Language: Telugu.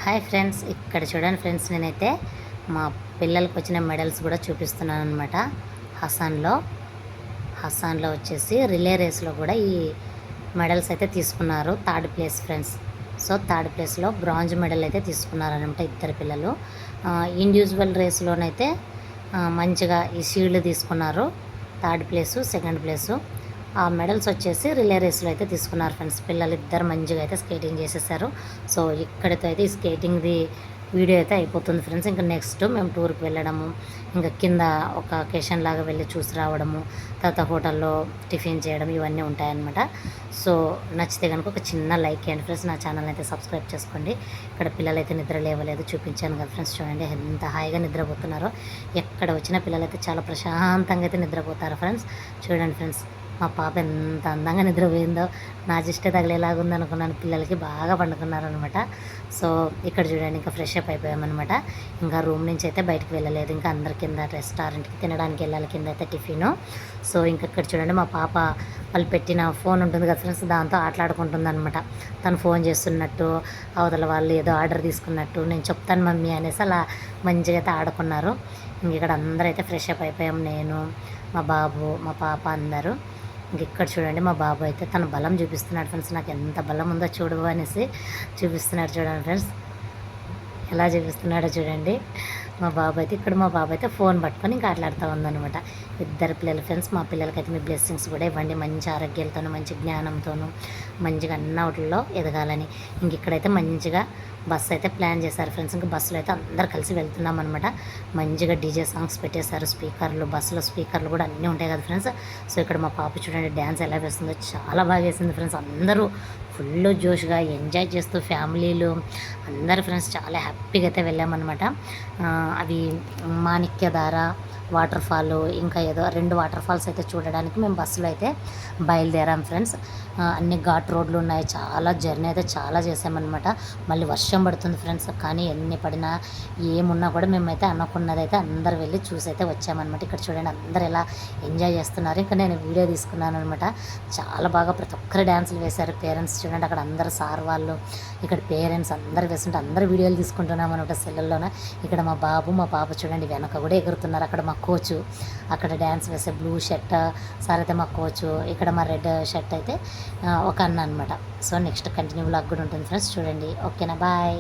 హాయ్ ఫ్రెండ్స్, ఇక్కడ చూడండి ఫ్రెండ్స్, నేనైతే మా పిల్లలకు వచ్చిన మెడల్స్ కూడా చూపిస్తున్నాను అనమాట. హసాన్లో వచ్చేసి రిలే రేస్లో కూడా ఈ మెడల్స్ అయితే తీసుకున్నారు. Third place friends. So third ప్లేస్లో బ్రాంజ్ మెడల్ అయితే తీసుకున్నారనమాట ఇద్దరు పిల్లలు. ఇండివిజువల్ రేస్లోనైతే మంచిగా ఈ షీల్డ్ తీసుకున్నారు. Third place, second place. ఆ మెడల్స్ వచ్చేసి రిలే రేస్లో అయితే తీసుకున్నారు ఫ్రెండ్స్. పిల్లలు ఇద్దరు మంచిగా అయితే స్కేటింగ్ చేసేసారు. సో ఇక్కడితో అయితే ఈ స్కేటింగ్ది వీడియో అయితే అయిపోతుంది ఫ్రెండ్స్. ఇంకా నెక్స్ట్ మేము టూర్కి వెళ్ళడము, ఇంకా కింద ఒక అకేషన్ లాగా వెళ్ళి చూసి రావడము, తర్వాత హోటల్లో టిఫిన్ చేయడం, ఇవన్నీ ఉంటాయన్నమాట. సో నచ్చితే కనుక ఒక చిన్న లైక్ చేయండి ఫ్రెండ్స్. నా ఛానల్ అయితే సబ్స్క్రైబ్ చేసుకోండి. ఇక్కడ పిల్లలు అయితే నిద్ర లేవలేదు, చూపించాను కదా ఫ్రెండ్స్. చూడండి ఎంత హాయిగా నిద్రపోతున్నారో. ఎక్కడ వచ్చిన పిల్లలైతే చాలా ప్రశాంతంగా అయితే నిద్రపోతారు ఫ్రెండ్స్. చూడండి ఫ్రెండ్స్, మా పాప ఎంత అందంగా నిద్రపోయిందో. నా జిస్టే తగిలేలాగుంది అనుకున్నాను. పిల్లలకి బాగా పండుకున్నారనమాట. సో ఇక్కడ చూడండి, ఇంకా ఫ్రెష్ అప్ అయిపోయామన్నమాట. ఇంకా రూమ్ నుంచి అయితే బయటకు వెళ్ళలేదు. ఇంకా అందరి కింద రెస్టారెంట్కి తినడానికి వెళ్ళాలి, కింద అయితే టిఫిను. సో ఇంకా ఇక్కడ చూడండి, మా పాప వాళ్ళు పెట్టిన ఫోన్ ఉంటుంది కదా ఫ్రెండ్స్, దాంతో ఆటలాడుకుంటుంది అనమాట. తను ఫోన్ చేస్తున్నట్టు, అవతల వాళ్ళు ఏదో ఆర్డర్ తీసుకున్నట్టు, నేను చెప్తాను మమ్మీ అనేసి అలా మంచిగా అయితే ఆడుకున్నారు. ఇంక ఇక్కడ అందరూ అయితే ఫ్రెష్ అప్ అయిపోయాం. నేను, మా బాబు, మా పాప అందరూ. ఇంక ఇక్కడ చూడండి, మా బాబు అయితే తన బలం చూపిస్తున్నాడు ఫ్రెండ్స్. నాకు ఎంత బలం ఉందో చూడవు అనేసి చూపిస్తున్నాడు. చూడండి ఫ్రెండ్స్, ఎలా చూపిస్తున్నాడో చూడండి. మా బాబు అయితే ఫోన్ పట్టుకొని ఇంకా ఆటలాడుతూ ఉందన్నమాట. ఇద్దరు పిల్లలు ఫ్రెండ్స్. మా పిల్లలకైతే మీ బ్లెస్సింగ్స్ కూడా ఇవ్వండి, మంచి ఆరోగ్యాలతోనూ, మంచి జ్ఞానంతోనూ, మంచిగా అన్నవాటిల్లో ఎదగాలని. ఇంక ఇక్కడైతే మంచిగా బస్సు అయితే ప్లాన్ చేశారు ఫ్రెండ్స్. ఇంకా బస్సులో అయితే అందరు కలిసి వెళ్తున్నాం అనమాట. మంచిగా డీజే సాంగ్స్ పెట్టేశారు, స్పీకర్లు, బస్సులో స్పీకర్లు కూడా అన్నీ ఉంటాయి కదా ఫ్రెండ్స్. సో ఇక్కడ మా పాప చూడండి డ్యాన్స్ ఎలా వేస్తుందో, చాలా బాగా వేసింది ఫ్రెండ్స్. అందరూ ఫుల్ జోష్గా ఎంజాయ్ చేస్తూ ఫ్యామిలీలు అందరు ఫ్రెండ్స్ చాలా హ్యాపీగా అయితే వెళ్ళామన్నమాట. అవి మాణిక్యధార వాటర్ ఫాల్, ఇంకా ఏదో 2 వాటర్ ఫాల్స్ అయితే చూడడానికి మేము బస్సులో అయితే బయలుదేరాం ఫ్రెండ్స్. అన్ని ఘాట్ రోడ్లు ఉన్నాయి. చాలా జర్నీ అయితే చాలా చేసామన్నమాట. మళ్ళీ వర్షం పడుతుంది ఫ్రెండ్స్, కానీ ఎన్ని పడినా ఏమున్నా కూడా మేమైతే అనుకున్నది అయితే అందరు వెళ్ళి చూసి అయితే వచ్చామన్నమాట. ఇక్కడ చూడండి అందరు ఎలా ఎంజాయ్ చేస్తున్నారు. ఇంకా నేను వీడియో తీసుకున్నాను అనమాట. చాలా బాగా ప్రతి ఒక్కరు డ్యాన్సులు వేశారు. పేరెంట్స్ చూడండి, అక్కడ అందరు సార్ వాళ్ళు, ఇక్కడ పేరెంట్స్ అందరు వేస్తుంటే అందరు వీడియోలు తీసుకుంటున్నాం అనమాట సెల్లుల్లోనే. ఇక్కడ మా బాబు, మా పాప చూడండి వెనక కూడా ఎగురుతున్నారు. అక్కడ మా కోచ్ అక్కడ డ్యాన్స్ వేసే బ్లూ షర్ట్ సార్ అయితే మా కోచ్, ఇక్కడ మా రెడ్ షర్ట్ అయితే ఒక అన్న అనమాట. సో నెక్స్ట్ కంటిన్యూ వ్లాగ్ కూడా ఉంటుంది ఫ్రెండ్స్. చూడండి. ఓకేనా, బాయ్.